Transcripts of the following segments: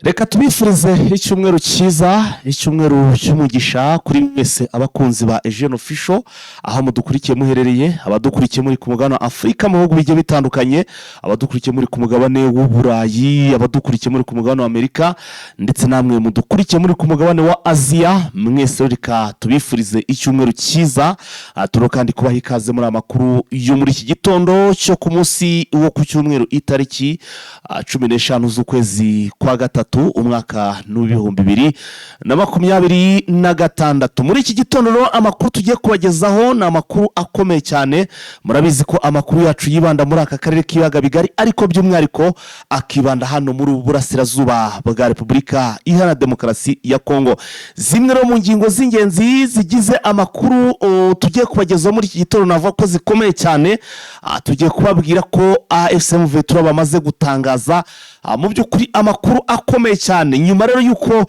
Reka tubifurize icyumweru cyiza, icyumweru cy'umugisha kuri mwese abakunzi ba Eugene Official, aho mudukurikiye muherereye, abadukurikiye muri ku mugabane wa Afurika mu bihugu bigiye bitandukanye, abadukurikiye muri ku mugabane w'Uburayi, abadukurikiye muri ku mugabane wa Amerika, ndetse namwe mudukurikiye muri ku mugabane wa Aziya. Mwese reka tubifurize icyumweru cyiza, turo kandi kubaha ikaze muri amakuru yo muri iki gitondo cyo ku munsi wo ku cyumweru itariki 15 z'ukwezi kwa gatatu umwaka n'ibihumbi 2026. Muri iki gitondo amakuru tugiye kubagezaho na amakuru akomeye cyane. Murabizi ko amakuru yacu yibanda muri aka karere k'ibiyaga bigari, ariko by'umwihariko akibanda hano muri Burasirazuba bwa Repubulika Iharanira Demokarasi ya Kongo. Zimwe mu ngingo z'ingenzi zigize amakuru tugiye kubagezaho muri iki gitondo navuga ko zikomeye cyane. Tugiye kubabwira ko AFSMV bamaze gutangaza mu by'ukuri amakuru akomeye cyane, nyuma rero yuko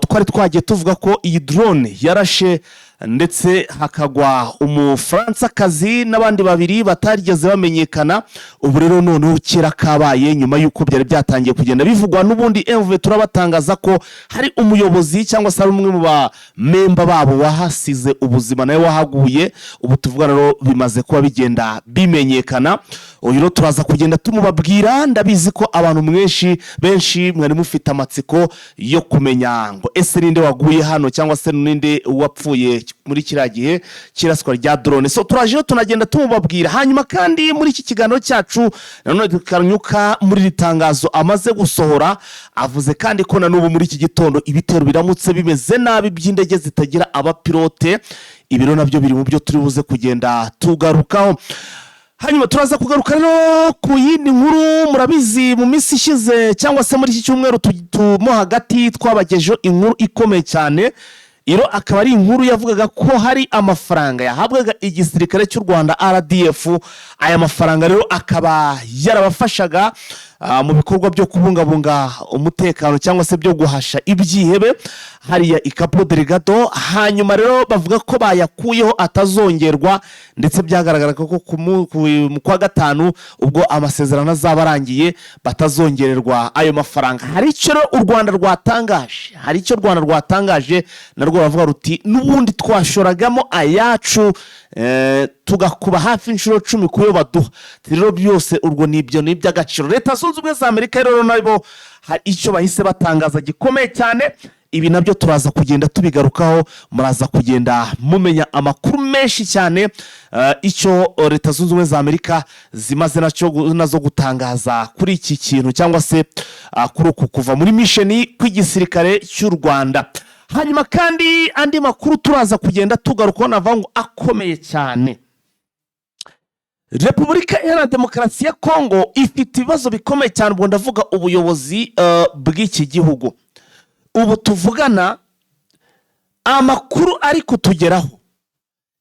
twari twagiye tuvuga ko iyi drone yarashe ndetse hakagwa Umufaransa-kazi n'abandi babiri batarigeze bamenyekana. Ubu rero noneho kera kabaye, nyuma yuko byari byatangiye kugenda bivugwa n'ubundi MV turabatangaza ko hari umuyobozi cyangwa se ari umwe mu ba member babo wahasize ubuzima nawe wahaguye. Ubu tuvuga rero bimaze kuba bigenda bimenyekana. Uyu rero turaza kugenda tumubabwira. Ndabizi ko abantu benshi mwari mufite amatsiko yo kumenya ngo ese ninde waguye hano cyangwa se ninde wapfuye muri kiriya gihe kiraswa rya drone. So turaje tunagenda tumubabwira. Hanyuma kandi muri iki kiganiro cyacu nanone tukanyuka muri ritangazo amaze gusohora, avuze kandi ko nanubu muri iki gitondo ibitero biramutse bimeze nabi by'indege zitagira abapilote. Ibiro nabyo biri mu byo turi buze kugenda tugarukaho. Hanyuma turaza kugaruka rero ku yindi nkuru. Murabizi mu minsi ishize cyangwa se muri iki cyumweru tumo hagati twabagejeho inkuru ikomeye cyane. Iro akaba ari inkuru yavugaga ko hari amafaranga yahabwaga igisirikare cy'u Rwanda RDF. Aya mafaranga rero akaba yarabafashaga mu bikorwa byo kubungabunga umutekano cyangwa se byo guhasha ibyihebe hariya Ikapo Delegado. Hanyuma rero bavuga ko bayakuyeho atazongerwa, ndetse byagaragara ko mu kwa gatanu ubwo amasezerano azabarangiye batazongererwa ayo mafaranga. Hari icyo u Rwanda rwatangaje, narwo bavuga ruti n'ubundi twashoragamo ayacu tugakuba hafi inshuro 10 kuyo baduha. Rero byose urwo nibyo n'iby'agaciro. Leta Zunze Ubumwe za Amerika rero nabo hari icyo bahise batangaza gikomeye cyane. Ibi nabyo turaza kugenda tubigarukaho, muraza kugenda mumenya amakuru menshi cyane icyo Leta Zunze Ubumwe za Amerika zimaze nazo gutangaza kuri iki kintu cyangwa se kuri uku kuva muri mission kw'igisirikare cy'u Rwanda. Hanyuma kandi andi makuru turaza kugenda tugarukaho navango akomeye cyane. Repubulika Iharanira Demokarasi ya Kongo ifite ibibazo bikomeye cyane, ubwo ndavuga ubuyobozi bw'iki gihugu. Ubu tuvugana amakuru ari kutugeraho,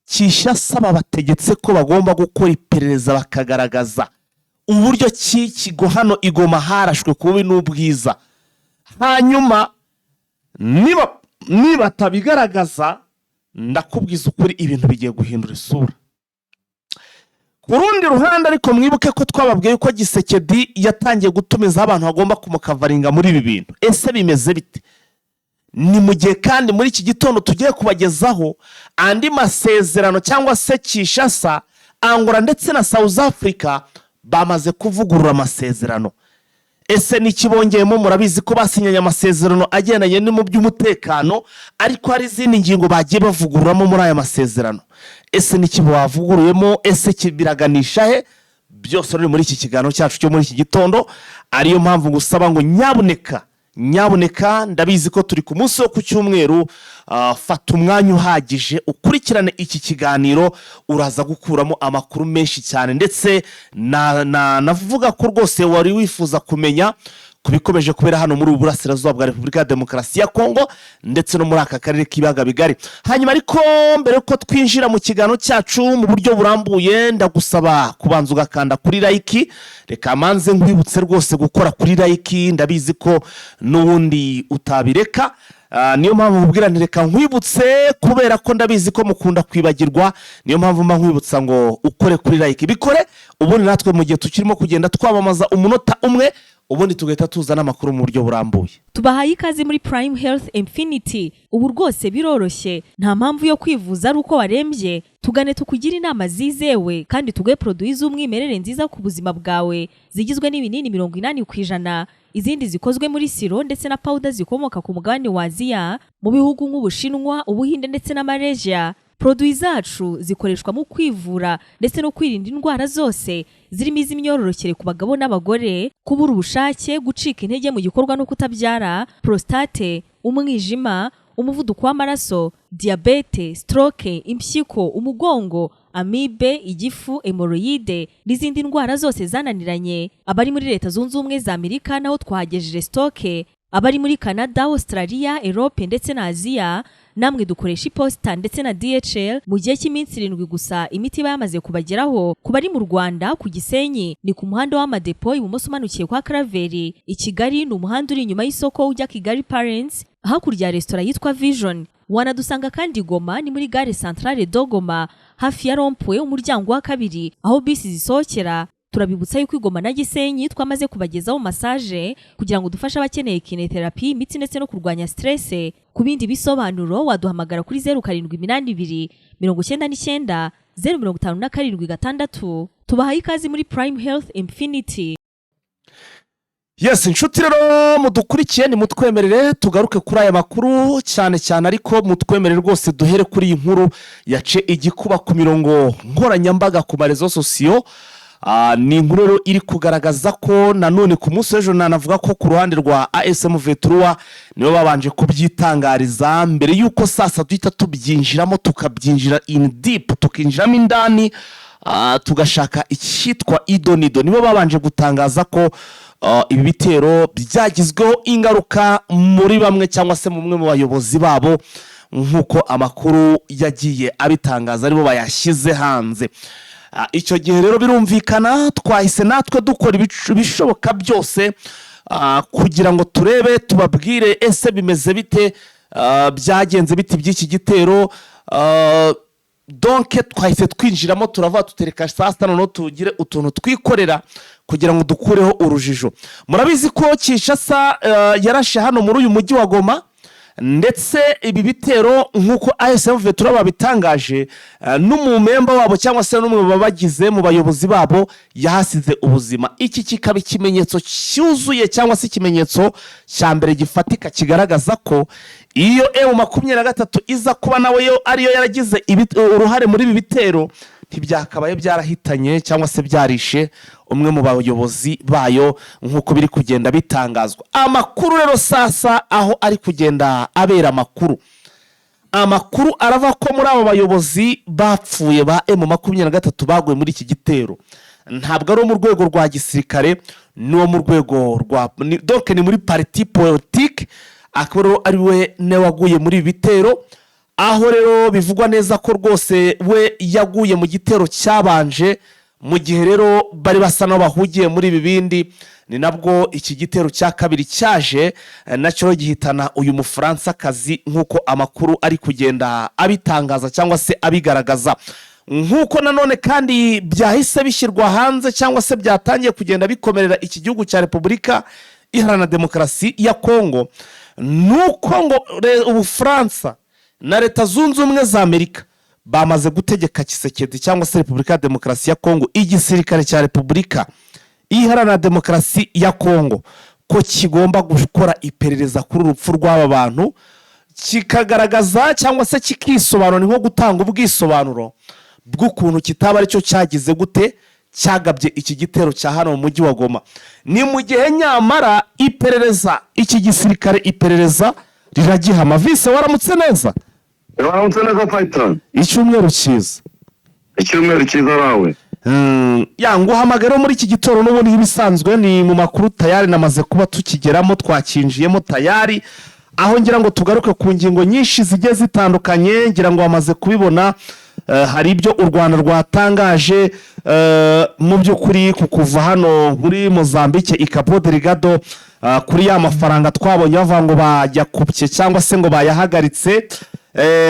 Kinshasa bategetse ko bagomba gukora iperereza bakagaragaza uburyo kigo hano Igoma harashwe kubi n'ubwiza. Hanyuma niba tabigaragaza, ndakubwiza ukuri ibintu bigiye guhindura isura. Ku rundi ruhande ariko mwibuke ko twababwiye ko Gisekedi yatangiye gutumiza abantu bagomba kumukavaringa muri ibi bintu. Ese bimeze bite? Ni mu gihe kandi muri iki gitondo tugiye kubagezaho andi masezerano cyangwa se Kinshasa, Angola ndetse na South Africa bamaze kuvugurura amasezerano. Ese nikibongeyemo? Murabizi ko basinyanye amasezerano agendanye no mu by'umutekano, ariko hari izindi ngingo bagiye bavugururamo muri aya masezerano. Ese nikibo bavuguruyemo? Ese kibiraganisha he? Byose ruri muri iki kiganiro cyacu cyo muri iki gitondo. Ariyo mpamvu ngusaba ngo nyabuneka, ndabizi ko turi ku munsi wo ku cyumweru, fata umwanya uhagije ukurikirane iki kiganiro. Uraza gukuramo amakuru menshi cyane, ndetse navuga ko rwose wari wifuza kumenya kubikomeje kubera hano muri Burasirazuba bwa Repubulika ya Demokarasi ya Kongo ndetse no muri aka karere k'ibiyaga bigari. Hanyuma ariko mbere ko twinjira mu kiganiro cyacu mu buryo burambuye, ndagusaba kubanza ugakanda kuri like. Reka manze nkwibutse rwose gukora kuri like, ndabizi ko n'ubundi utabireka. Niyo mpamvu mubwira ntireka nkwibutse, kubera ko ndabizi ko mukunda kwibagirwa. Niyo mpamvu nkwibutsa ngo ukore kuri like. Bikore ubundi natwe mu gihe tukirimo kugenda twamamaza umunota umwe ubundi tugahita tuzana amakuru mu buryo burambuye. Tubahaye ikaze muri Prime Health Infinity. Ubu rwose biroroshye, nta mpamvu yo kwivuza ari uko warembye. Tugane tukugira inama zizewe kandi tuguhe produit z'umwimerere nziza ku buzima bwawe, zigizwe n'ibinini 80%, izindi zikozwe muri siro ndetse na powder zikomoka ku mugabane wa Aziya, mu bihugu nk'Ubushinwa, Ubuhinde ndetse na Malaysia. Produit zacu zikoreshwa mu kwivura ndetse no kwirinda indwara zose, zirimo iz'imyororokere ku bagabo n'abagore, kubura ubushake, gucika intege mu gikorwa no kutabyara, prostate, umwijima, umuvuduko w'amaraso, diabete, stroke, impyiko, umugongo, amibe, igifu, hemorrhoide n'izindi ndwara zose zananiranye. Abari muri Leta Zunze Ubumwe za Amerika naho twahagejeje stoke, abari muri Canada, Australia, Europe ndetse na Aziya namwe dukoresha iposita ndetse na DHL mu gihe cy'iminsi 7 gusa imiti yamaze kubageraho. Ku bari mu Rwanda ku Gisenyi ni ku muhanda w'Amadepo ibumoso umanukiye kwa Karaveri. I Kigali ni umuhanda uri inyuma y'isoko ujya Kigali Parents hakurya ya restaurant yitwa Vision. Wanadusanga kandi Goma ni muri gare centrale Dogoma hafi ya Rompwe umuryango wa kabiri aho bisi zisohokera. Turabibutsa yuko Goma na Gisenyi twamaze kubagezaho massage kugira ngo dufashe abakeneye kinetherapy, imiti ndetse no kurwanya stress. Ku bindi bisobanuro waduhamagara kuri 0782 99 057 Tubahaye ikaze muri Prime Health Infinity. Yes, inshuti rero mudukurikiye ni mutwemerere tugaruke kuri aya makuru cyane cyane, ariko mutwemerere rwose duhere kuri iyi nkuru yace igikuba ku mirongo nkoranyambaga ku marezo sosiyo. Ni inkuru rero iri kugaragaza ko nanone ku munsi w'ejo nanavuga ko ku ruhande rwa ASM Vetrua nibo babanje kubyitangariza mbere yuko sasa duhita tubyinjiramo, tukabyinjira in deep, tukinjiramo indani, tugashaka icyitwa idonido. Nibo babanje gutangaza ko ibi bitero byagizweho ingaruka muri bamwe cyangwa se mu mwe mu bayobozi babo, nkuko amakuru yagiye abitangaza aribo bayashyize hanze. Icyo gihe rero birumvikana twahise natwe dukora ibishoboka byose kugira ngo turebe tubabwire ese bimeze bite, byagenze biti by'iki gitero. Donc twahise twinjiramo turava tutereka sasa noneho tugire utuntu twikorera kugira ngo dukureho urujijo. Murabizi ko Kinshasa yarashe hano muri uyu mujyi wa Goma, ndetse ibi bitero nkuko ASM Vetrua babitangaje n'umumemba wabo cyangwa se n'umwe babagize mu bayobozi babo yahasize ubuzima. Iki kikaba ikimenyetso cyuzuye cyangwa se ikimenyetso cya mbere gifatika kigaragaza ko iyo M23 iza kuba nawe yo ariyo yaragize uruhare muri ibi bitero, ntibyakabaye byarahitanye cyangwa se byarishe umwe mu bayobozi bayo nkuko biri kugenda bitangazwa. Amakuru rero sasa aho ari kugenda abera amakuru arava ko muri abo bayobozi bapfuye ba M23 baguye muri iki gitero ntabwo ari mu rwego rwa gisirikare, no mu rwego rwa donc ni muri parti politique, akaba ari we ne waguye muri ibi bitero. Aho rero bivugwa neza ko rwose we yaguye mu gitero cyabanje, mu gihe rero bari basa no bahugiye muri ibi bindi. Ni nabwo iki gitero cya kabiri cyaje nacyo gihitana uyu Mufaransa kazi, nkuko amakuru ari kugenda abitangaza cyangwa se abigaragaza. Nkuko nanone kandi byahise bishyirwa hanze cyangwa se byatangiye kugenda bikomerera iki gihugu cya Repubulika Iharanira Demokarasi ya Kongo, nuko ngo Ubufaransa na Leta Zunze Ubumwe za Amerika bamaze gutegeka Tshisekedi cyangwa se Repubulika ya Demokarasi ya Kongo, igisirikare cya Repubulika Iharanira Demokarasi ya Kongo, ko kigomba gukora iperereza kuri urupfu rw'aba bantu, kikagaragaza cyangwa se kikisobanura nko gutanga ubwisobanuro bw'ukuntu kitaba aricyo cyagize gute cyagabye iki gitero cya hano mu mujyi wa Goma. Ni mu gihe nyamara iperereza iki gisirikare iperereza riragihama. Vise waramutse neza? Waramutse neza Python. Icyumweru cyiza. Icyumweru cyiza rawe. Nguhamagara muri iki gitoro n'ubundi ibisanzwe ni mu makuru tayari namaze kuba tukigeramo, twakinjiyemo tayari, aho ngira ngo tugaruke ku ngingo nyinshi zigiye zitandukanye. Ngira ngo bamaze kubibona, hari ibyo u Rwanda rwatangaje mu by'ukuri kuva hano muri Mozambique i Cabo Delgado, kuri ya mafaranga twabonye bavuga ngo bajyakubye cyangwa se ngo bayahagaritse.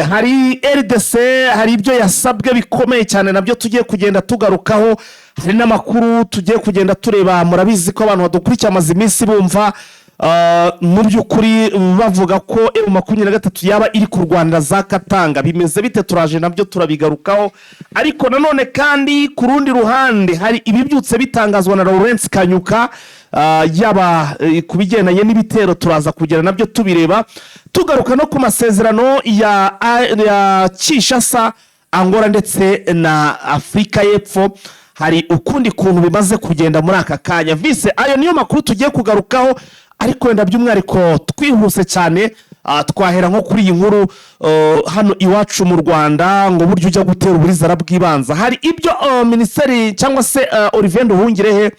Hari RDC, hari ibyo yasabwe bikomeye cyane nabyo tugiye kugenda tugarukaho. hari n'amakuru tugiye kugenda tureba. Murabizi ko abantu badukurikiye amaze iminsi bumva mu by'ukuri bavuga ko M23 yaba iri kurwanira za Katanga. Bimeze bite? Turaje nabyo turabigarukaho, ariko nanone kandi ku rundi ruhande hari ibibyutse bitangazwa na Lawrence Kanyuka yaba kubigendanye n'ibitero. Turaza kugera nabyo tubireba, tugaruka no ku masezerano ya Kinshasa, Angola ndetse na Afrika y'Epfo. Hari ukundi kuntu bimaze kugenda muri aka kanya. Vise ayo niyo makuru tugiye kugarukaho, ariko wenda by'umwihariko twihuse cyane. Twahera nko kuri iyi nkuru hano iwacu mu Rwanda, ngo buryo ujya gutera uburizara bw'ibanza. Hari ibyo minisiteri cyangwa se Olivier Nduhungirehe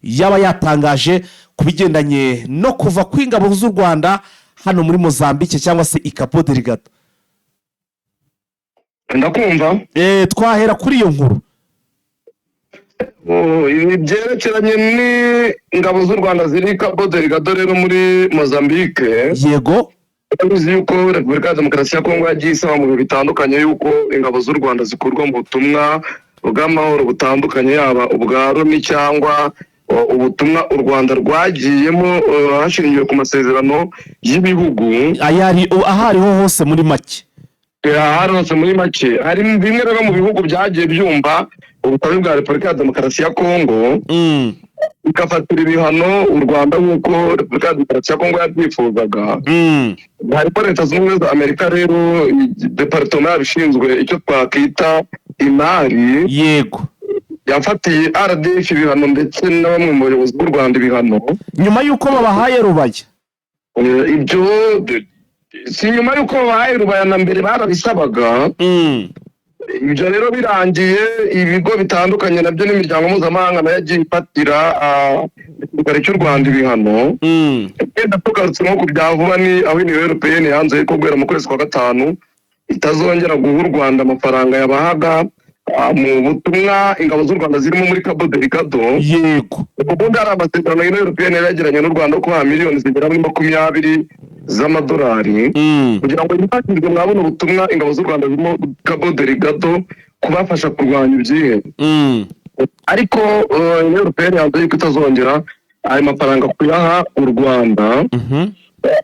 yaba yatangaje kubigendanye no kuva kw'ingabo z'u Rwanda hano muri Mozambique cyangwa se Cabo Delgado. Ndakumva. Twahera kuri iyo nkuru. Ibi byerekeranye n'ingabo z'u Rwanda ziri Cabo Delgado rero muri Mozambique. Yego. Uzi yuko Repubulika ya Demokarasi ya Kongo yagiye isaba mu bihe bitandukanye yuko ingabo z'u Rwanda zikurwa mu butumwa bw'amahoro butandukanye, yaba ubwa Loni cyangwa ubutumwa u Rwanda rwagiyemo hashingiwe ku masezerano y'ibihugu. Ahariho hose muri make. Ahari hose muri make. Hari bimwe rero mu bihugu byagiye byumva ubutabi bwa Repubulika ya Demokarasi ya Kongo bikafatira ibihano u Rwanda nk'uko Repubulika ya Demokarasi ya Kongo yabyifuzaga. Harimo Leta Zunze Ubumwe za Amerika rero departement yabishinzwe icyo twakwita imari. Yego. Yafatiye RDF ibihano ndetse na bamwe mu bayobozi b'u Rwanda ibihano nyuma y'uko babahaye Rubaya. Ibyo si nyuma y'uko babahaye Rubaya, na mbere barabisabaga. Ibyo rero birangiye, ibigo bitandukanye nabyo n'imiryango mpuzamahanga nayo yagiye ifatira igisirikare cy'u Rwanda ibihano. Genda tugarutse nko ku bya vuba ni aho Union Européenne yanze ko guhera mu kwezi kwa gatanu itazongera guha u Rwanda amafaranga yabahaga mu butumwa ingabo z'u Rwanda zirimo muri Cabo Delgado. Yego. Ubundi hari amasezerano Union Européenne yagiranye n'u Rwanda ko miliyoni zigera muri 20 z'amadolari kugira ngo yifashishwe mwabona ubutumwa ingabo z'u Rwanda zirimo Cabo Delgado kubafasha kurwanya ibyihebe. Ariko Union Européenne yanze yuko itazongera ayo mafaranga kuyaha u Rwanda.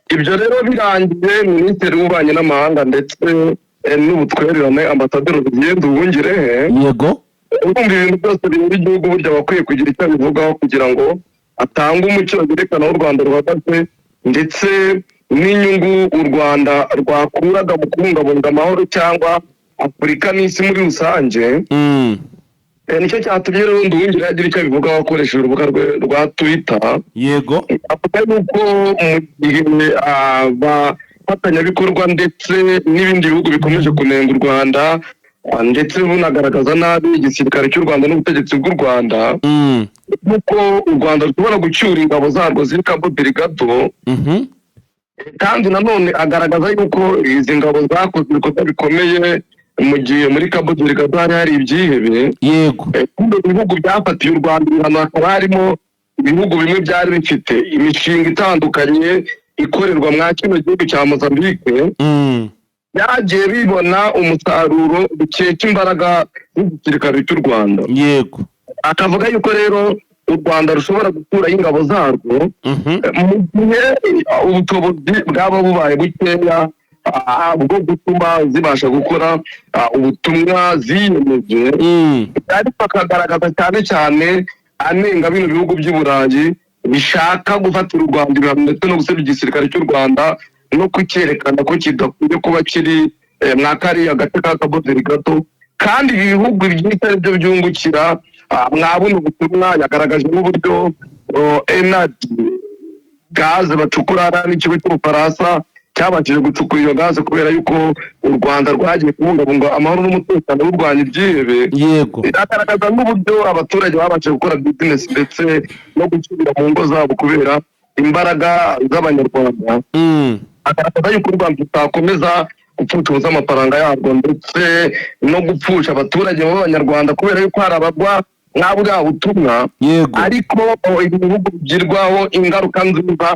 Ibyo rero birangiye, Minisitiri w'Ububanyi n'Amahanga ndetse n'ubutwererane Ambasaderi Olivier Nduhungirehe. Yego. Urumva ibintu byose biri mu gihugu burya bakwiye kugira icyo bivugaho kugira ngo atange umucyo werekana aho u Rwanda ruhagaze ndetse n'inyungu u Rwanda rwakuraga mu kubungabunga amahoro cyangwa Afurika n'isi muri rusange. Nicyo cyatumye rero Nduhungirehe agira icyo bivugaho akoresheje urubuga rwe rwa Twitter. Yego. Avuga yuko mu gihe abafatanyabikorwa ndetse n'ibindi bihugu bikomeje kunenga u Rwanda ndetse bunagaragaza nabi igisirikare cy'u Rwanda n'ubutegetsi bw'u Rwanda, nuko u Rwanda rushobora gucyura ingabo zarwo ziri Cabo Delgado. Kandi nanone agaragaza yuko izi ngabo zakoze ibikorwa bikomeye mu gihe muri Cabo Delgado hari ibyihebe. Yego. Ibihugu byafatiye u Rwanda ibihano hakaba harimo ibihugu bimwe byari bifite imishinga itandukanye ikorerwa mwa kino gihugu cya Mozambique. Byagiye bibona umusaruro bikeka imbaraga z'igisirikare cy'u Rwanda. Yego. Akavuga yuko rero u Rwanda rushobora gukuraho ingabo zarwo mu gihe ubushobozi bwaba bubaye bukeya bwo gutuma zibasha gukora ubutumwa ziyemeje. Ariko akagaragaza cyane cyane anenga bino bihugu by'i Burayi bishaka gufatira u Rwanda ibihano ndetse no gusebya igisirikare cy'u Rwanda no kucyerekana ko kidakwiye kuba kiri mwa kariya gace ka Cabo Delgado. Kandi ibi bihugu byinshi ari byo byungukira mwabona ubutumwa. Yagaragaje n'uburyo energy gaze bacukura n'ikigo cy'Ubufaransa cyabashije gucukura iyo gaze kubera yuko u Rwanda rwagiye kubungabunga amahoro n'umutekano w'urwanya ibyihebe. Yego. Agaragaza n'uburyo abaturage babashije gukora business ndetse no gusubira mu ngo zabo kubera imbaraga z'Abanyarwanda. Agaragaza yuko u Rwanda rutakomeza gupfusha amafaranga yarwo ndetse no gupfusha abaturage b'Abanyarwanda kubera yuko hari abagwa nk'abwa butumwa. Yego. Ariko ibihugu bigirwaho ingaruka nziza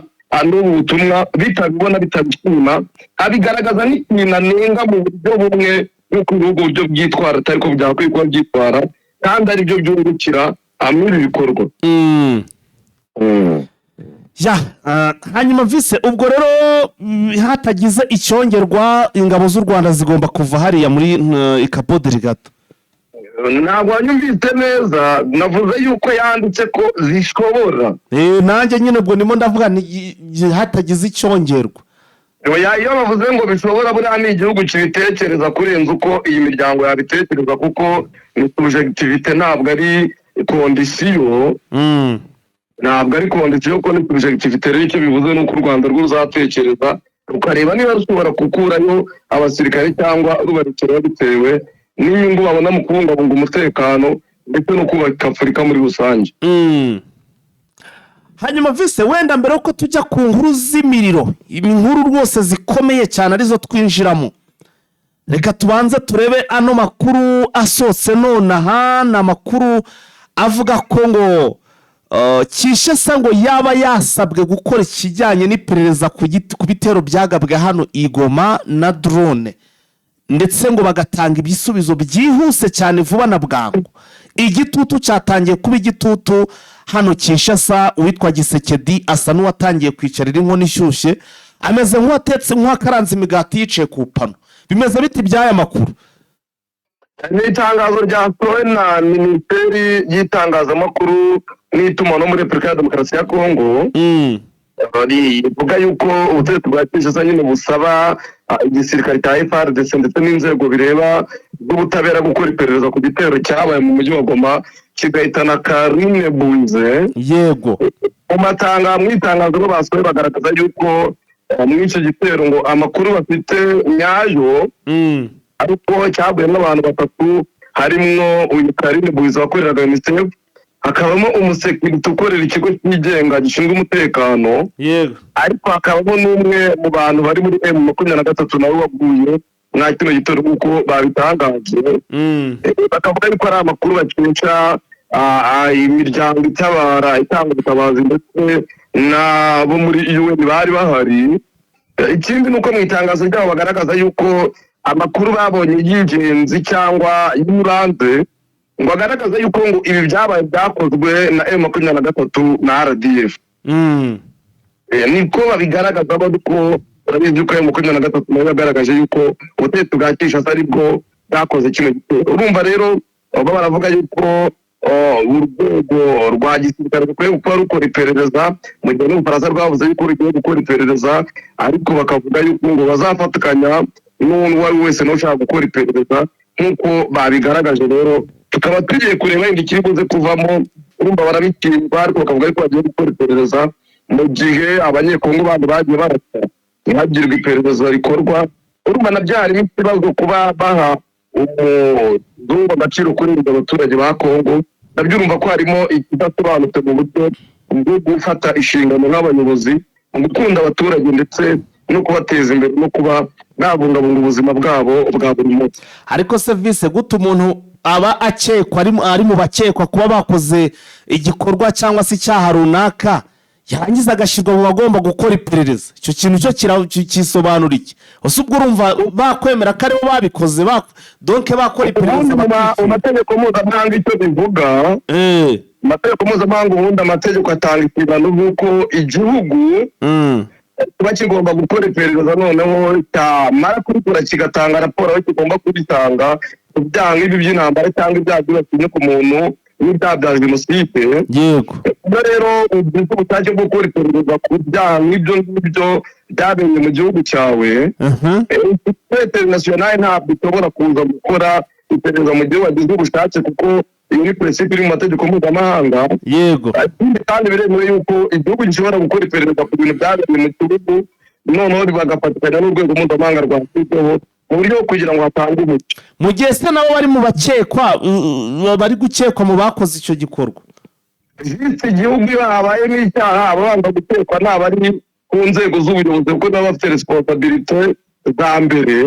n'ubu butumwa bitabibona bitabishima. Abigaragaza n'ikintu anenga mu buryo bumwe y'uko ibihugu buryo byitwara atari ko byakwiye kuba byitwara kandi ari byo byungukira amira ibikorwa. Hanyuma vise ubwo rero hatagize icyongerwa ingabo z'u Rwanda zigomba kuva hariya muri Cabo Delgado. Ntabwo wanyumvise neza, navuze yuko yanditse ko zishobora. Nanjye nyine ubwo ndimo ndavuga hatagize icyongerwa. Iyo bavuze ngo bishobora, buriya ni igihugu kibitekereza kurenza uko iyi miryango yabitekereza, kuko ni subjectivité ntabwo ari kondisiyo. Ntabwo ari kondisiyo ko ni subjectivité. Rero icyo bivuze ni uko u Rwanda rwo ruzatekereza rukareba niba rushobora gukurayo abasirikare cyangwa rubarekera bitewe n'inyungu babona mu kubungabunga umutekano ndetse no kubaka Afurika muri rusange. Hanyuma vise wenda mbere uko tujya ku nkuru z'imiriro, inkuru rwose zikomeye cyane arizo twinjiramo, reka tubanze turebe ano makuru asose nonaha. ni amakuru avuga ko ngo Kinshasa ngo yaba yasabwe gukora ikijyanye n'iperereza ku bitero byagabwe hano i Goma na drone, ndetse ngo bagatanga ibisubizo byihuse cyane vuba na bwangu. Igitutu cyatangiye kuba igitutu hano Kinshasa. Uwitwa Gisekedi asa n'uwatangiye kwicarira inkono ishyushye, ameze nk'uwatetse nk'uwakaranze imigati yicaye ku pano. Bimeze biti by'aya makuru? Ni itangazo ryasohowe na Minisiteri y'Itangazamakuru n'itumanaho muri Repubulika ya Demokarasi ya Kongo. Rivuga yuko ubutegetsi bwa Kinshasa nyine busaba igisirikare cya FARDC ndetse n'inzego bireba z'ubutabera gukora iperereza ku gitero cyabaye mu mujyi wa Goma kigahitana Karine Buize. Yego. Mu itangazo basohoye bagaragaza yuko muri icyo gitero ngo amakuru bafite nyayo, ariko cyaguye n'abantu batatu, harimo uyu Karine Buize wakoreraga UNICEF, hakabamo umusekirite ukorera ikigo cyigenga gishinzwe umutekano. Yego. Ariko hakabamo n'umwe mu bantu bari muri M23 nawe waguye mwa kino gitero kuko babitangaje. Bakavuga yuko ari amakuru bakinisha imiryango itabara itanga ubutabazi ndetse nabo muri UN bari bahari. Ikindi nuko mu itangazo ryabo bagaragaza yuko amakuru babonye y'ingenzi cyangwa y'ibanze ngo agaragaza yuko ngo ibi byabaye byakozwe na M23 na RDF. Niko babigaragaza ko urabizi ko M23 nayo yagaragaje yuko ubutegetsi bwa Kinshasa aribwo bwakoze kino gitero. Urumva rero baravuga yuko urwego rwa gisirikare rukwiye gukora iperereza, mu gihe n'Ubufaransa rwavuze yuko rugiye gukora iperereza, ariko bakavuga yuko ngo bazafatikanya n'uwo ari wese n'ushaka gukora iperereza nk'uko babigaragaje. Rero tukaba tugiye kureba ikiri buze kuvamo. Urumva barabikirwa, ariko bakavuga yuko bagiye gukora iperereza mu gihe abanyekongo bandi bagiye barasa ntihagirwe iperereza rikorwa. Urumva na byarimo ikibazo kuba baha umuzungu agaciro kurenza abaturage ba Kongo. Nabyo urumva ko harimo ikidasobanutse mu buryo bwo gufata inshingano nk'abayobozi mu gukunda abaturage ndetse no kubateza imbere no kuba babungabunga ubuzima bwabo bwa buri munsi. Ariko service gute umuntu aba akekwa ari mu bakekwa kuba bakoze igikorwa cyangwa se icyaha runaka yarangiza agashyirwa mu bagomba gukora iperereza? Icyo kintu cyo kisobanura iki? Ose ubwo urumva bakwemera ko aribo babikoze donc bakora iperereza? Mu mategeko mpuzamahanga icyo bivuga, amategeko mpuzamahanga ubundi amategeko atanga inshingano z'uko igihugu kuba kigomba gukora iperereza, noneho cyamara kurikora kigatanga raporo aho kigomba kubitanga ku byaha nk'ibi by'intambara cyangwa ibyaha byibasiye ku muntu n'ibyaha bya jenoside. Yego. Rero ubuze ubushake bwo gukora iperereza ku byaha nk'ibyo byabereye mu gihugu cyawe, international ntabwo ishobora kuza gukora iperereza mu gihe wagize ubushake, kuko iyo ni principe iri mu mategeko mpuzamahanga. Yego. Kandi biremewe yuko igihugu gishobora gukora iperereza ku bintu byabereye mu gihugu, noneho bagafatikanya n'urwego mpuzamahanga rwashyizweho mu buryo kugira ngo hatange umucyo. Mu gihe se nabo bari mu bakekwa, bari gukekwa mu bakoze icyo gikorwa, igihugu iyo habaye n'icyaha ababanda gukekwa ntabari ku nzego z'ubuyobozi kuko nabo bafite responsabilité za mbere.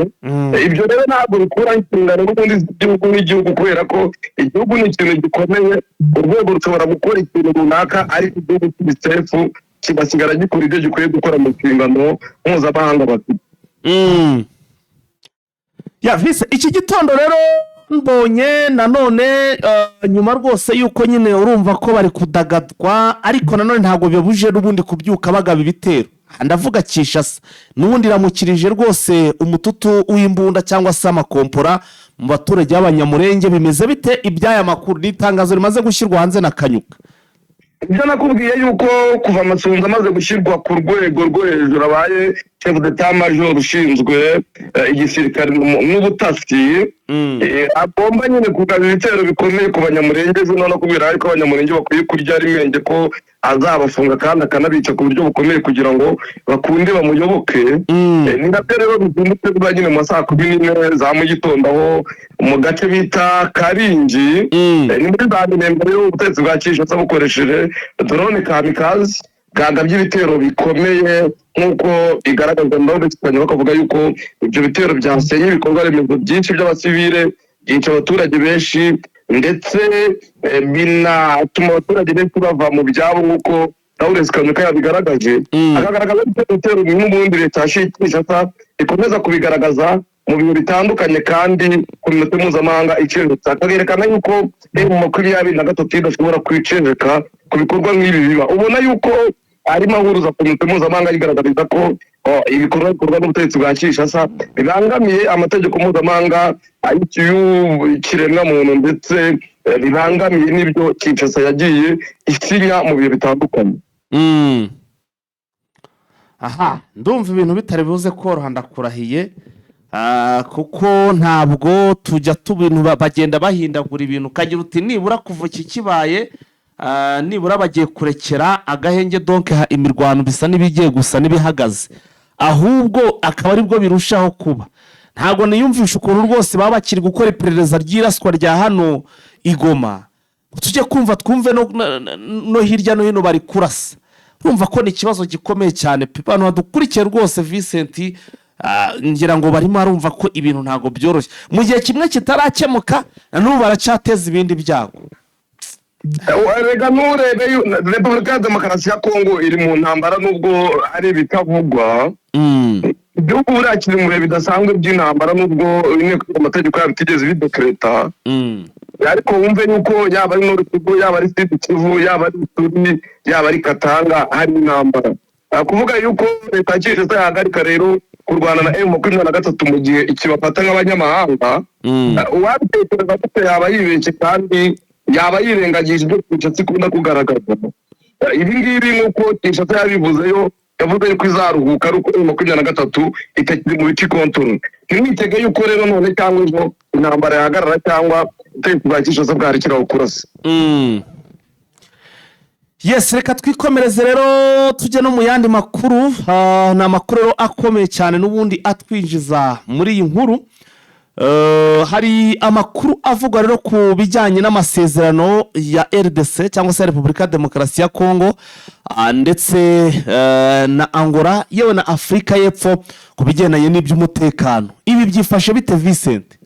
Ibyo rero ntabwo bikuraho inshingano n'ubundi z'igihugu n'igihugu, kubera ko igihugu ni ikintu gikomeye. Urwego rushobora gukora ikintu runaka ariko igihugu cy'ibisefu kigasigara gikora ibyo gikwiye gukora mu nshingano mpuzamahanga bafite. Vise iki gitondo rero mbonye nanone nyuma rwose yuko nyine urumva ko bari kudagadwa ariko nanone ntabwo bibuje n'ubundi kubyuka bagaba ibitero. Ndavuga Kinshasa n'ubundi iramukirije rwose umututu w'imbunda cyangwa se amakompora mu baturage b'Abanyamurenge. Bimeze bite iby'aya makuru? N'itangazo rimaze gushyirwa hanze na Kanyuka. Ibyo nakubwiye yuko kuva Masunzu amaze gushyirwa ku rwego rwo hejuru abaye chef d'état major ushinzwe igisirikare n'ubutasi, agomba nyine kugaba ibitero bikomeye ku Banyamurenge no kubwira ariko Abanyamurenge bakwiye kurya rimenge ko azabafunga kandi akanabica ku buryo bukomeye kugira ngo bakunde bamuyoboke. Ni nabyo rero bizindutse biba nyine mu masaha 11 za mu gitondo aho mu gace bita Karingi, ni muri za Minembwe ubutegetsi bwa Kinshasa bukoresheje drone kamikaze bwagabye ibitero bikomeye nk'uko igaragazwa n'abadepite bakavuga yuko ibyo bitero byasenye ibikorwa remezo byinshi by'abasivile, byica abaturage benshi ndetse binatuma abaturage benshi bava mu byabo nk'uko Lawrence Kanyuka yabigaragaje. Akagaragaza ibitero n'ubundi leta ya Kinshasa ikomeza kubigaragaza mu bintu bitandukanye kandi komite mpuzamahanga iceceka, akagerekana yuko M23 idashobora kwiceceka ku bikorwa nk'ibi biba. Ubona yuko ari mahuruza komite mpuzamahanga yigaragariza ko ibikorwa n'ubutegetsi bwa Kinshasa bibangamiye amategeko mpuzamahanga y'ikiremwa muntu ndetse bibangamiye n'ibyo Kinshasa yagiye isinya mu bihe bitandukanye. Aha, ndumva ibintu bitari buze koroha ndakurahiye. Kuko ntabwo tujya tubintu bagenda bahindagura ibintu kagira uti nibura kuva iki kibaye nibura bagiye kurekera agahenge donc imirwano bisa nibigiye gusa nibihagaze, ahubwo akaba aribwo birushaho kuba. Ntabwo niyumvisha ukuntu rwose baba bakiri gukora iperereza ry'iraswa rya hano Igoma, tujye kumva twumve no hirya no hino bari kurasa. Urumva ko ni ikibazo gikomeye cyane pe. Abantu badukurikiye rwose Vincent, ngira ngo barimo arumva ko ibintu ntago byoroshye mu gihe kimwe kitarakemuka n'ubu baracateza ibindi byago. Rega nurebe Repubulika ya Demokarasi ya Kongo iri mu ntambara nubwo ari bitavugwa. Igihugu burakiri mu bihe bidasanzwe by'intambara nubwo amategeko yabitigeze bidekreta. Ariko wumve yuko yaba ari n'urutugu, yaba ari Sud Kivu, yaba ari Turi, yaba ari Katanga hari intambara. Kuvuga yuko leta Kinshasa yahagarika rero kurwana na M23 mu gihe ikibafata nk'abanyamahanga, uwabitekereza ko yaba yibeshye kandi yaba yirengagije ibyo Kinshasa ikunda kugaragaza. Ibi ngibi nk'uko Kinshasa yabivuzeyo yavuze ko izaruhuka ari uko M23 itakiri mu bice control. Ntimwitege yuko rero none cyangwa ngo intambara yahagarara cyangwa ubutegetsi bwa Kinshasa bwarekeraho kurasa. Yes, reka twikomereze rero tujye no mu yandi makuru. Na makuru rero akomeye cyane n'ubundi atwinjiza muri iyi nkuru. Hari amakuru avuga rero ku bijyanye n'amasezerano ya RDC cyangwa se Repubulika ya Demokarasi ya Kongo ndetse na Angola yewe na Afrika y'Epfo ku bigendanye n'iby'umutekano. Ibi byifashe bite Vincent?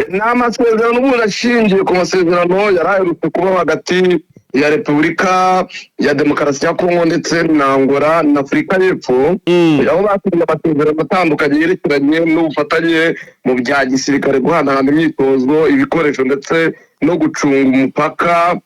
N'amasezerano n'ubundi ashingiye ku masezerano yaraherutse kuba hagati ya Repubulika ya Demokarasi ya Kongo ndetse na Angola na Afrika y'Epfo, aho basinye amasezerano atandukanye yerekeranye n'ubufatanye mu bya gisirikare, guhanahana imyitozo, ibikoresho ndetse no gucunga umupaka,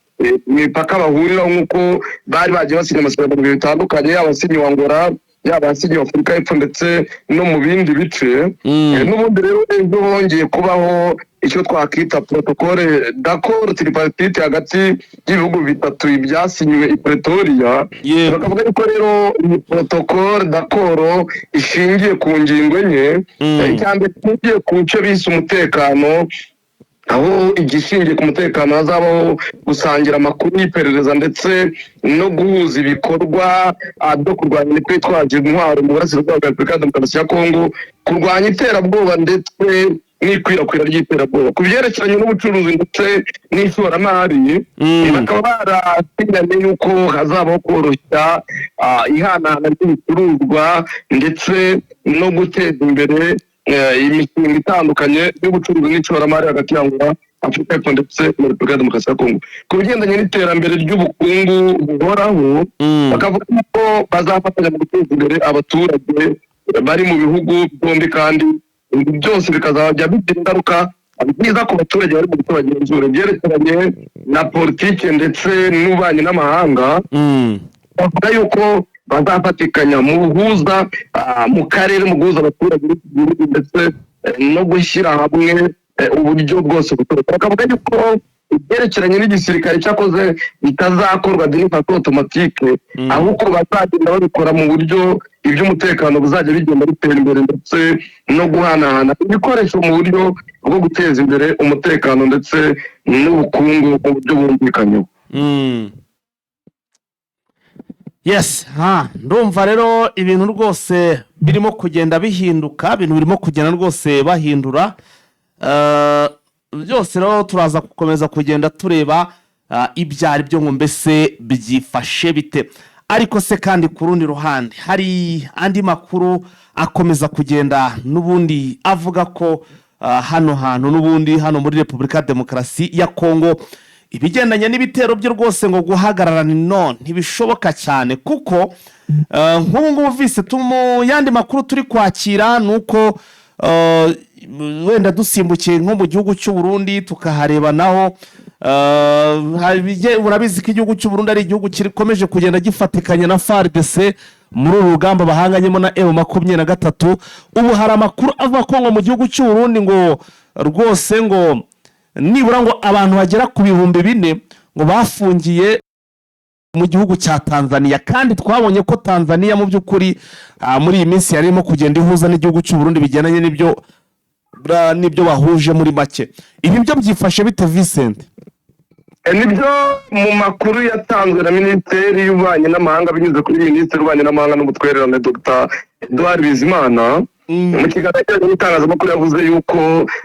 imipaka bahuriraho nk'uko bari bagiye basinya amasezerano bitandukanye, abasinyi wa Angola yaba abasinyi wa Afrika y'Epfo ndetse no mu bindi bice. N'ubundi rero ejo hongeye kubaho icyo twakita protocole d'accord tripartite hagati y'ibihugu bitatu ibyasinywe i Pretoria. Bakavuga yuko rero iyi protocole d'accord ishingiye ku ngingo enye. Icyambere ishingiye ku cyo bise umutekano, aho igishingiye ku mutekano hazabaho gusangira amakuru y'iperereza ndetse no guhuza ibikorwa byo kurwanya imitwe itwaje intwaro mu burasirazuba bwa Repubulika ya Demokarasi ya Kongo, kurwanya iterabwoba ndetse n'ikwirakwira ry'iterabwoba. Ku byerekeranye n'ubucuruzi ndetse n'ishoramari, bakaba barasinyanye yuko hazabaho koroshya ihanahana ry'ibicuruzwa ndetse no guteza imbere imishinga itandukanye y'ubucuruzi n'ishoramari hagati ya Angola, Afrika y'Epfo ndetse na Repubulika ya Demokarasi ya Kongo. Ku bigendanye n'iterambere ry'ubukungu buhoraho, bakavuga ko bazafatanya mu guteza imbere abaturage bari mu bihugu byombi kandi byose bikazajya bigira ingaruka byiza ku baturage bari mu bagenzura byerekeranye na politike ndetse n'ububanyi n'amahanga. bavuga yuko bazafatikanya mu guhuza mu karere mu guhuza abaturage b'igihugu ndetse no gushyira hamwe uburyo bwose buturuka. Bakavuga yuko ibyerekeranye n'igisirikare cyakoze bitazakorwa d'une façon automatique, ahubwo bazagenda babikora mu buryo iby'umutekano buzajya bigenda bitera imbere ndetse no guhanahana ibikoresho mu buryo bwo guteza imbere umutekano ndetse n'ubukungu mu buryo bumvikanyeho. Yes, ndumva rero ibintu rwose birimo kugenda bihinduka, ibintu birimo kugenda rwose bahindura. Byose rero turaza gukomeza kugenda tureba ibyari byo ngo mbese byifashe bite. Ariko se kandi ku rundi ruhande hari andi makuru akomeza kugenda n'ubundi avuga ko hano hantu n'ubundi hano muri Repubulika ya Demokarasi ya Kongo ibigendanye n'ibitero byo rwose ngo guhagarara none ntibishoboka cyane, kuko nk'ubu ngubu vise yandi makuru turi kwakira nuko wenda dusimbukiye nko mu gihugu cy'u Burundi tukahareba naho urabizi ko igihugu cy'u Burundi ari igihugu gikomeje kugenda gifatikanya na FARDC muri uru rugamba bahanganyemo na M23. Ubu hari amakuru avuga ko ngo mu gihugu cy'u Burundi ngo rwose ngo nibura ngo abantu bagera ku 4,000 ngo bafungiye mu gihugu cya Tanzania, kandi twabonye ko Tanzania mu by'ukuri muri iyi minsi yarimo kugenda ihuza n'igihugu cy'u Burundi bigendanye n'ibyo bahuje muri make. Ibi byo byifashe bite Vincent? Nibyo mu makuru yatanzwe na Minisiteri y'Ububanyi n'Amahanga binyuze kuri Minisitiri w'Ububanyi n'Amahanga n'Ubutwererane Dr. Edouard Bizimana. Mu kiganiro n'itangazamakuru yavuze yuko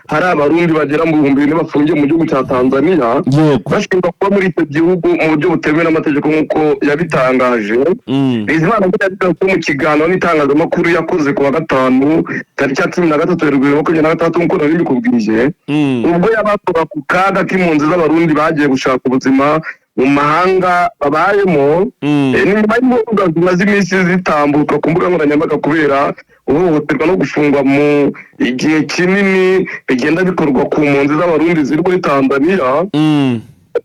hari abarundi bagera mu 2,000 bafungiye mu gihugu cya Tanzania bashinjwa kuba muri icyo gihugu mu buryo butemewe n'amategeko nk'uko yabitangaje. Bizimana yabitangaje mu kiganiro n'itangazamakuru yakoze ku wa gatanu tariki ya 13/2023 nk'uko nabibikubwiye, ubwo yabakoraga ku kaga k'impunzi z'abarundi bagiye gushaka ubuzima mu mahanga babayemo. Nyuma y'imbuga zimaze iminsi zitambuka ku mbuga nkoranyambaga kubera uhohoterwa no gufungwa mu igihe kinini bigenda bikorwa ku mpunzi z'abarundi ziri muri Tanzania.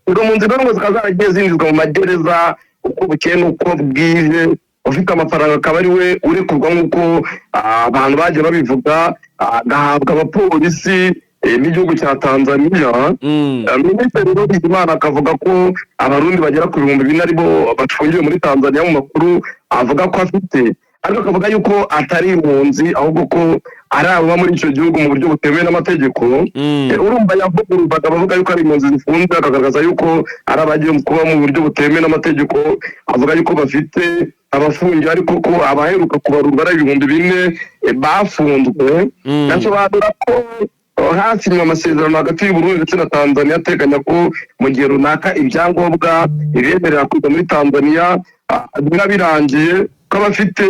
Izo mpunzi rero zikaba zaragiye zinjizwa mu magereza uko bukeye n'uko bwije, ufite amafaranga akaba ari we urekurwa nk'uko abantu bagiye babivuga, agahabwa abapolisi n'igihugu cya Tanzania. Minisitiri Bizimana akavuga ko abarundi bagera ku 4,000 aribo bafungiwe muri Tanzania mu makuru avuga ko afite, ariko akavuga yuko atari impunzi ahubwo ko ari abo muri icyo gihugu mu buryo butemewe n'amategeko. Urumva yavuga bavuga yuko ari impunzi zifunze, akagaragaza yuko ari abagiye kuba mu buryo butemewe n'amategeko. Avuga yuko bafite abafungiye ariko ko abaheruka kubarurwa ari 4,000 bafunzwe. Nasobanura ko hasinywe amasezerano hagati y'u Burundi ndetse na Tanzania ateganya ko mu gihe runaka ibyangombwa bibemerera kujya muri Tanzania biba birangiye, ko abafite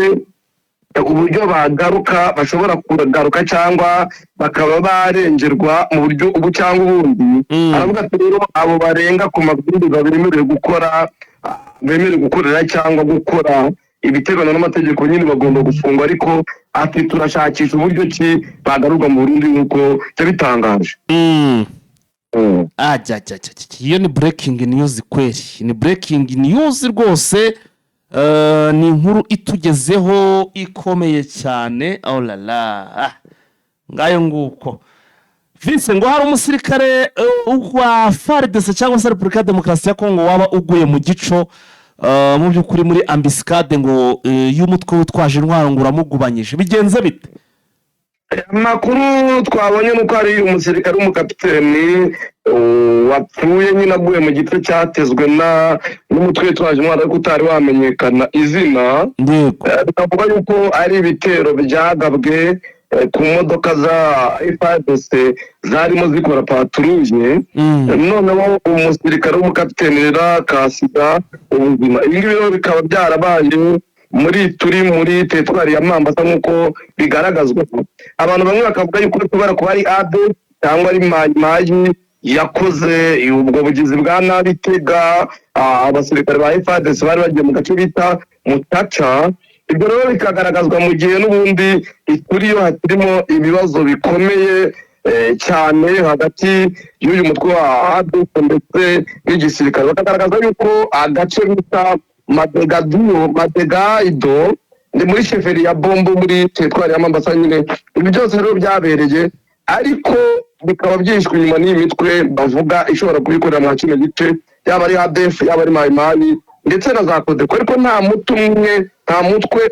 uburyo bagaruka bashobora kugaruka cyangwa bakaba barengerwa mu buryo ubu cyangwa ubundi. Aravuga ati rero abo barenga ku mabwiriza bemerewe gukorera cyangwa gukora ibiteganywa n'amategeko nyine bagomba gufungwa, ariko ati turashakisha uburyo ki bagaruka mu Burundi nk'uko yabitangaje. Iyo ni breaking news kweli, ni breaking news rwose. Ni inkuru itugezeho ikomeye cyane. Ngayo nguko Vince, ngo hari umusirikare wa FARDC cyangwa se Repubulika ya Demokarasi ya Kongo waba uguye mu gico mu by'ukuri muri ambiscade ngo y'umutwe witwaje intwaro ngo uramugubanyije. Bigenze bite? Amakuru twabonye nuko hari umusirikare w'umukapiteni wapfuye nyine aguye mu gice cyatezwe n'umutwe witwaje intwaro ariko utari wamenyekana izina. Bikavuga yuko ari ibitero byagabwe ku modoka za FARDC zarimo zikora patrouille. Noneho umusirikare w'umukapiteni rero akasiga ubuzima. Ibi ngibi bikaba byarabaye muri teritwari ya Mambasa nk'uko bigaragazwa. Abantu bamwe bakavuga yuko kubera ko ari AD cyangwa ari Mayi yakoze ubwo bugizi bwa nabi tega abasirikare ba FARDC bari bagiye mu gace bita Mutacha. Ibyo rero bikagaragazwa mu gihe n'ubundi ikuriyo hatirimo ibibazo bikomeye cyane hagati y'uyu mutwe wa ADF ndetse n'igisirikare, bakagaragaza yuko agace bita Madegaido ni muri sheferi ya Bombo muri teritwari ya Mambasa nyine. Ibi byose rero byabereye, ariko bikaba byishwe inyuma n'iyi mitwe bavuga ishobora kubikorera mu kino gice, yaba ari ADF yaba ari Maimai ndetse na za Kodeko, ariko nta mutwe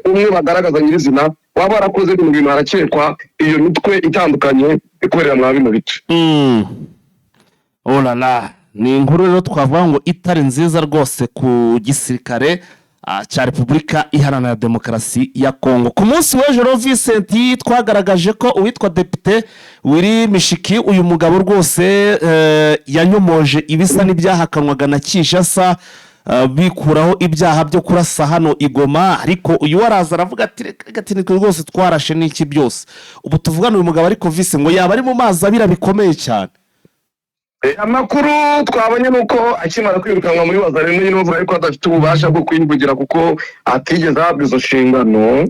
umwe bagaragaza nyirizina waba warakoze ibintu bintu harakekwa iyo mitwe itandukanye ikorera muri bino bice. Olala, ni inkuru rero twavuga ngo itari nziza rwose ku gisirikare cya Repubulika Iharanira Demokarasi ya Kongo. Ku munsi w'ejo Vincent twagaragaje ko uwitwa Depite Willy Mishiki, uyu mugabo rwose yanyomoje ibisa n'ibyahakanwaga na Kinshasa bikuraho ibyaha byo kurasa hano Igoma, ariko uyu waraza aravuga ati nitwe rwose twarashe n'iki byose. Ubu tuvugana uyu mugabo ariko Vincent ngo yaba ari mu mazi abira bikomeye cyane. Amakuru twabonye nuko akimara kwirukanwa muri Wazalendo nyine bavuga yuko adafite ububasha bwo kwivugira kuko atigeze ahabwa izo nshingano.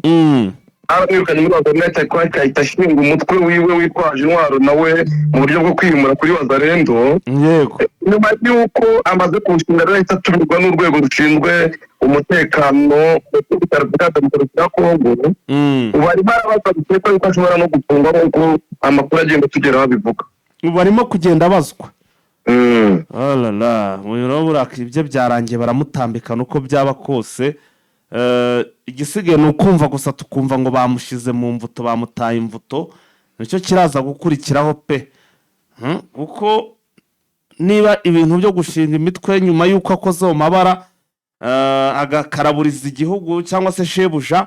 Aramwirukanye muri Wazalendo akahita ashinga umutwe wiwe witwaje intwaro nawe mu buryo bwo kwimura kuri Wazalendo. Yego. Nyuma y'uko amaze kuwushinga rero ahita atumirwa n'urwego rushinzwe umutekano ya Kongo. Ubu arimo arabaza gutekwa yuko ashobora no gufungwa nk'uko amakuru agenda tugeraho abivuga. Ubu arimo kugenda abazwa. Alala, muyirobura ibyo byarangiye baramutambikana uko byaba kose. Igisigaye ni ukumva gusa tukumva ngo bamushize mu mvuto, bamutaye imvuto, nicyo kiraza gukurikiraho pe. Kuko niba ibintu byo gushinga imitwe nyuma y'uko akoze mu mabara agakaraburiza igihugu cyangwa se shebuja,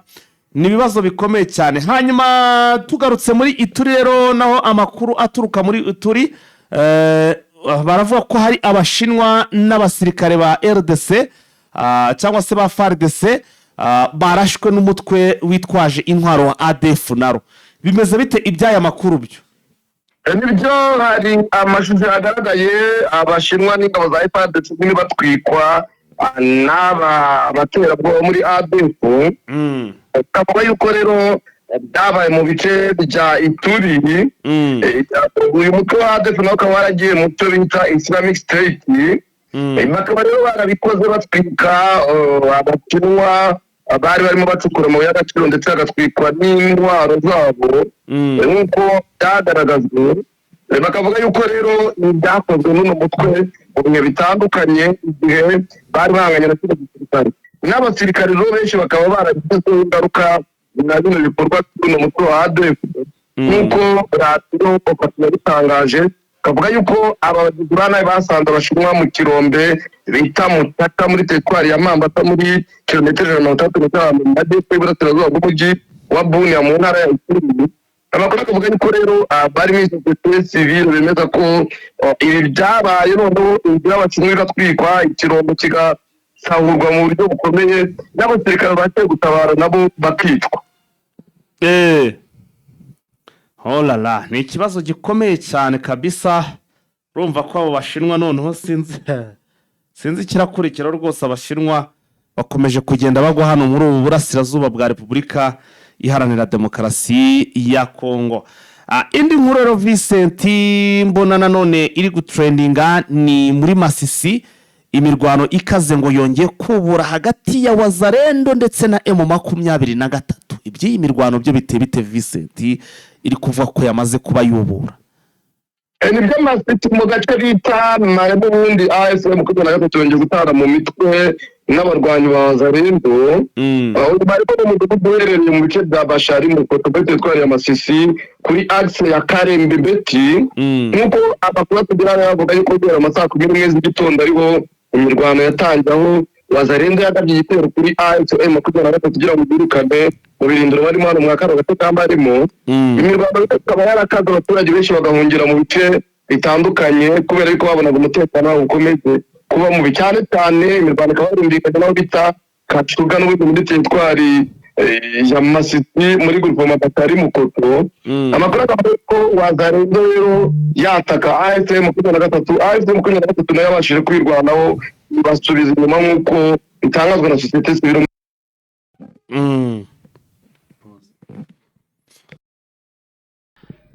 ni ibibazo bikomeye cyane. Hanyuma tugarutse muri Ituri rero, naho amakuru aturuka muri Ituri baravuga ko hari abashinwa n'abasirikare ba RDC cyangwa se ba FARDC barashwe n'umutwe witwaje intwaro wa ADF naro. Bimeze bite ibyaya makuru byo? Nibyo, hari amashusho agaragaye abashinwa n'ingabo za FARDC ni batwikwa n'aba baterabwoba muri ADF. Kavuga yuko rero byabaye mu bice bya Ituri. Uyu mutwe wa ADF nawe ukaba waragiye mu cyo bita Islamic State. Bakaba rero barabikoze batwika abashinwa bari barimo bacukura amabuye y'agaciro ndetse bagatwikwa n'intwaro zabo nk'uko byagaragajwe. Bakavuga yuko rero byakozwe n'uno mutwe mu bihe bitandukanye igihe bari bahanganye na kino gisirikare. N'abasirikare rero benshi bakaba baragizeho ingaruka na bino bikorwa by'uno mutwe wa ADF nk'uko radiyo yabitangaje. Kavuga yuko abagizi ba nabi basanze abashinwa mu kirombe bita Mutaka muri teritwari ya Mambasa muri kilometero 35 mu majyepfo y'uburasirazuba bw'umujyi wa Bunia mu ntara ya Ituri. Amakuru akavuga yuko rero bari muri sosiyete sivile bemeza ko ibi byabaye, noneho inzu y'abashinwa iratwikwa, ikirombe kigasahurwa mu buryo bukomeye, n'abasirikare bagiye gutabara nabo bakicwa. Olala, ni ikibazo gikomeye cyane kabisa. Urumva ko abo bashinwa noneho sinzi kirakurikira rwose. Abashinwa bakomeje kugenda bagwa hano muri ubu burasirazuba bwa Repubulika Iharanira Demokarasi ya Kongo. Indi nkuru rero Vincent mbona nanone iri gutrendinga ni muri Masisi. Imirwano ikaze ngo yongeye kubura hagati ya Wazalendo ndetse na M23. Iby'iyi mirwano byo bite Vincent iri kuvuga ko yamaze kuba yubura? Nibyo Masisi mu gace bita n'ubundi AFM kuko nayo tuyongeye gutara mu mitwe n'abarwanyi ba Wazalendo. Bari mu mudugudu uherereye mu bice bya Bashari mu Kotobete twari ya Masisi kuri axe ya Karembe Beti. Nk'uko amakuru tugirana yavuga yuko guhera amasaha 11 z'igitondo ariho imirwano yatangiye, Wazalendo yagabye igitero kuri AFM kugira ngo birukane mu birindiro barimo hano mwaka gato kambarimo. Imirwano ikaba yarakaza abaturage benshi bagahungira mu bice bitandukanye kubera yuko babonaga umutekano ukomeze kuba mu cyane cyane. Imirwano ikaba yarumvikanye naho bita Kacuga n'ubundi muri teritwari ya Masisi muri Gurupoma Batari Mukoto. Amakuru akavuga ko Wazalendo rero yataka AFM 23. AFM 23 nayo yabashije kwirwanaho basubiza inyuma nk'uko bitangazwa na sosiyete sivile.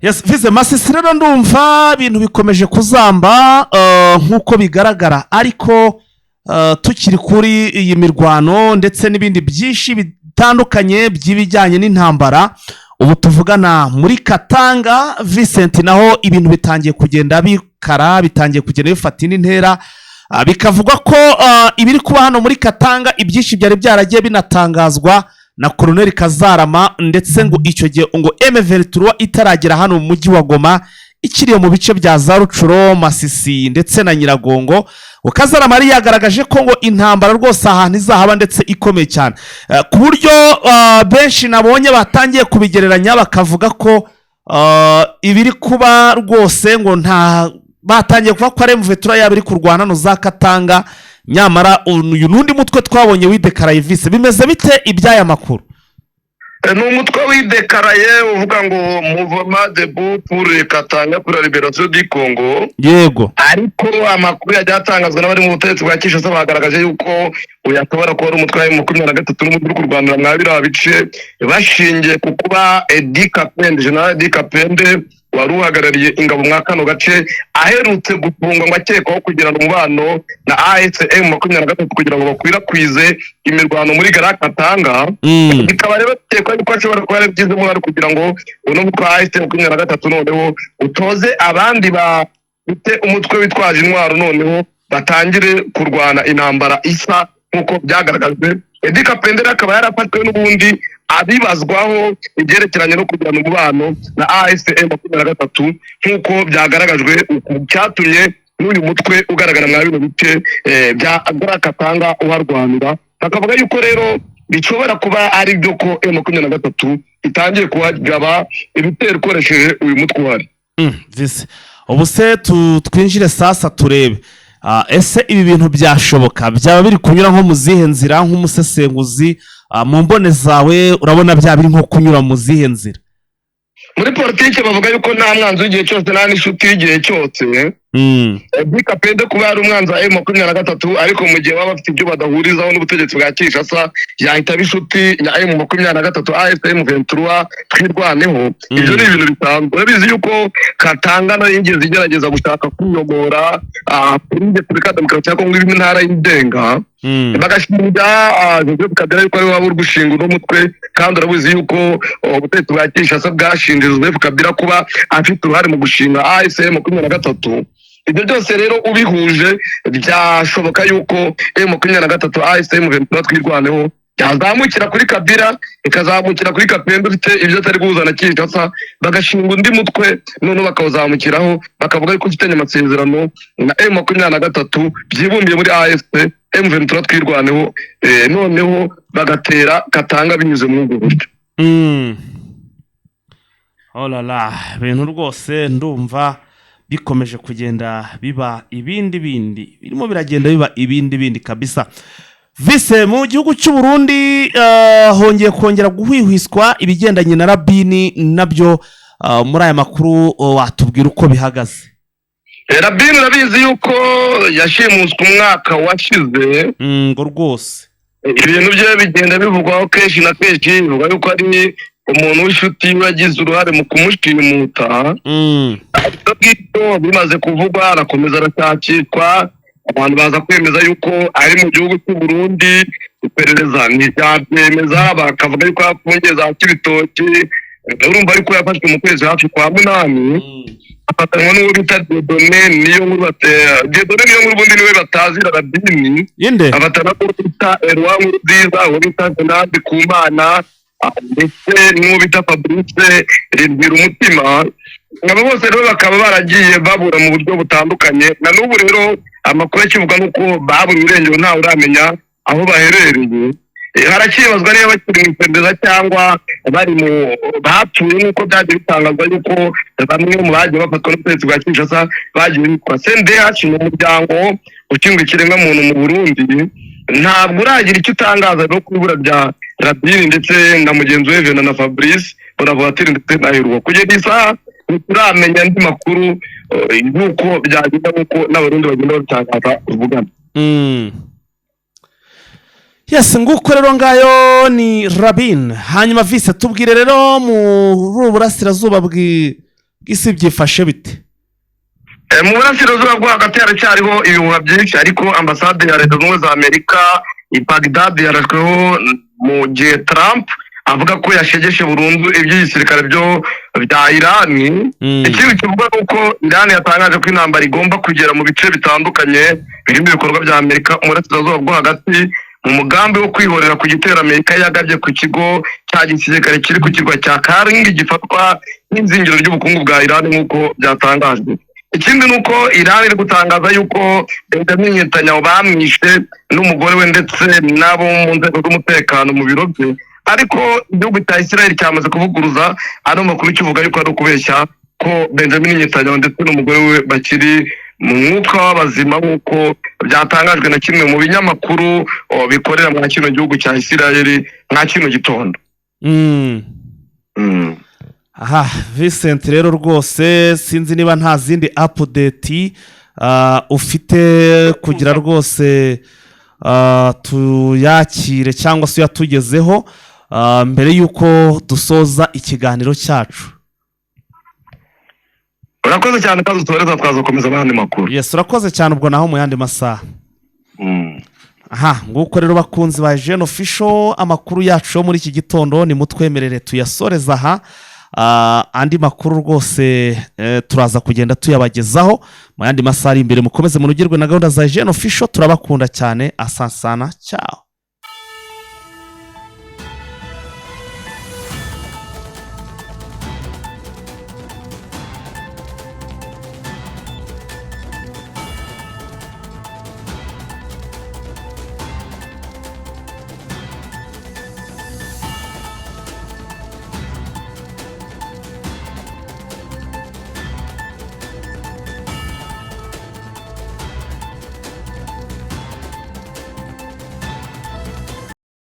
Yes, Vize Masisi rero ndumva ibintu bikomeje kuzamba nk'uko bigaragara, ariko tukiri kuri iyi mirwano ndetse n'ibindi byinshi bitandukanye by'ibijyanye n'intambara, ubu tuvugana muri Katanga Vincent, naho ibintu bitangiye kugenda bikara, bitangiye kugenda bifata indi ntera, bikavugwa ko ibiri kuba hano muri Katanga ibyinshi byari byaragiye binatangazwa na Colonel Kazarama, ndetse ngo icyo gihe ngo M23 itaragera hano mu mujyi wa Goma, ikiriye mu bice bya za Rucuro, Masisi ndetse na Nyiragongo. Kazarama yari yagaragaje ko ngo intambara rwose ahantu izahaba ndetse ikomeye cyane, ku buryo benshi nabonye batangiye kubigereranya bakavuga ko ibiri kuba rwose ngo nta, batangiye kuvuga ko M23 yaba iri kurwana no za Katanga, nyamara uyu nundi mutwe twabonye widekaraye. Vise, bimeze bite iby'aya makuru? Ni umutwe widekaraye uvuga ngo Mouvement debout pour Katanga pour la libération du Congo. Yego, ariko amakuru yagiye atangazwa n'abari mu butegetsi bwa Kinshasa bagaragaje yuko uyashobora kuba ari umutwe wa M23 n'umutwe uri kurwanira mwa biriya bice, bashingiye ku kuba General Edi Kapende wari uhagarariye ingabo mwa kano gace aherutse gufungwa ngo akekwaho kugirana umubano na AFC M23 kugira ngo bakwirakwize imirwano muri Katanga. Bikaba rero bitekwa yuko ashobora kuba yarabyize muri kugira ngo uno mutwe wa AFC M23 noneho utoze abandi bafite umutwe witwaje intwaro noneho batangire kurwana intambara isa nkuko byagaragajwe. Edi Kapende akaba yarafatwe n'ubundi abibazwaho ibyerekeranye no kugirana umubano na AFC M23 nkuko byagaragajwe, cyatumye n'uyu mutwe ugaragara mwa bino bice bya Katanga uharwanira. Bakavuga yuko rero bishobora kuba ari byo ko M23 itangiye kuhagaba ibitero ikoresheje uyu mutwe uhari. Vise, ubu se twinjire sasa turebe, ese ibi bintu byashoboka, byaba biri kunyura nko mu zihe nzira nk'umusesenguzi mu mbone zawe, urabona byaba biri nko kunyura mu zihe nzira? Muri politike bavuga yuko nta mwanzi w'igihe cyose nta n'inshuti y'igihe cyose. Edi Kapende kuba ari umwanzi wa M23, ariko mu gihe baba bafite ibyo badahurizaho n'ubutegetsi bwa Kinshasa yahita b'inshuti ya M23 AFC M23 twirwaneho. Ibyo ni ibintu bisanzwe. Urabizi yuko Katanga nayo yigeze igerageza gushaka kwiyomora kuri Repubulika Demokarasi ya Kongo irimo intara y'Indenga, bagashinga Joseph Kabila yuko ari waba uri gushinga uno mutwe, kandi urabizi yuko ubutegetsi bwa Kinshasa bwashinje Joseph Kabila kuba afite uruhare mu gushinga AFC M23. Ibyo byose rero ubihuje byashoboka yuko M23 AFC M23 twirwaneho yazamukira kuri Kabila, ikazamukira kuri Kapende ufite ibyo atari guhuza na Kinshasa, bagashinga undi mutwe none bakawuzamukiraho, bakavuga yuko ufitanye amasezerano na M23 byibumbiye muri AFC M23 twirwaneho, noneho bagatera Katanga binyuze muri ubwo buryo. Oh la la, ibintu rwose ndumva bikomeje kugenda biba ibindi birimo biragenda biba ibindi kabisa. Vise, mu gihugu cy'u Burundi hongeye kongera guhwihwiswa ibigendanye na Rabini, nabyo muri aya makuru watubwira uko bihagaze? Rabini urabizi yuko yashimuswe umwaka washize, ngo rwose ibintu bye bigenda bivugwaho kenshi na kenshi, bivuga yuko ari umuntu w'inshuti wagize uruhare mu kumushimuta. Ibyo bimaze kuvugwa arakomeza aracyakirwa, abantu baza kwemeza yuko ari mu gihugu cy'u Burundi, iperereza ntiryabyemeza, bakavuga yuko yafungiye za Kibitoki. Urumva ariko yafashwe mu kwezi hafi kwa Munani, afatanywa n'uwo bita Dieudonné niyo nkuru ubundi niwe batazira Rabini, afatana n'uwo bita Eloi Nkurunziza, uwo bita General Kumana, ndetse n'uwo bita Fabrice Nzirumutima. Abo bose rero bakaba baragiye babura mu buryo butandukanye, na n'ubu rero amakuru akivuga nuko baburiwe irengero ntawe uramenya aho baherereye. Harakibazwa niba bakiri mu iperereza cyangwa bari mu bapfuye, nk'uko byagiye bitangazwa yuko bamwe mu bagiye bafatwa n'ubutegetsi bwa Kinshasa bagiye bitwa CNDH, ni umuryango ukingira ikiremwamuntu mu Burundi. Ntabwo uragira icyo utangaza no kubura bya Rabini ndetse na mugenzi we Vena na Fabrice Bonaventure ndetse na Heruwa. Kugeza isaha turamenya andi makuru yuko byagenda nk'uko n'abarundi bagenda babitangaza uruvugana. Yes, nguko rero ngayo ni Rabin. Hanyuma Vise, tubwire rero mu burasirazuba isi byifashe bite? Mu burasirazuba bwo hagati haracyariho ibihuha byinshi, ariko ambasade ya Leta Zunze Ubumwe za Amerika i Baghdad yarashweho mu gihe Trump avuga ko yashegeshe burundu iby'igisirikare bya Irani. Ikindi kivuga nuko Irani yatangaje ko intambara igomba kugera mu bice bitandukanye birimo ibikorwa bya Amerika mu burasirazuba bwo hagati, mu mugambi wo kwihorera ku gitero Amerika yagabye ku kigo cya gisirikare kiri ku kirwa cya Karingi gifatwa n'inzingiro ry'ubukungu bwa Irani nk'uko byatangajwe. Ikindi nuko Irani iri gutangaza yuko Benjamin Netanyahu bamwishe n'umugore we ndetse n'abo mu nzego z'umutekano mu biro bye, ariko igihugu cya Israel cyamaze kuvuguruza ano makuru kivuga yuko ari ukubeshya ko Benjamin Netanyahu ndetse n'umugore we bakiri mu mwuka w'abazima nk'uko byatangajwe na kimwe mu binyamakuru bikorera mu kino gihugu cya Israel nka kino gitondo. Aha, Vincent rero rwose sinzi niba nta zindi update ufite kugira rwose tuyakire cyangwa se uyatugezeho mbere y'uko dusoza ikiganiro cyacu. Urakoze cyane kandi utoreza twazakomeza n'andi makuru. Yes, urakoze cyane, ubwo naho mu yandi masaha. Aha, nguko rero bakunzi ba Jeune Official, amakuru yacu yo muri iki gitondo ni mutwemerere tuyasoreza aha. Andi makuru rwose turaza kugenda tuyabagezaho mu yandi masaha imbere. Mukomeze munugirwe na gahunda za Jeune Official, turabakunda cyane. Asansana, ciao.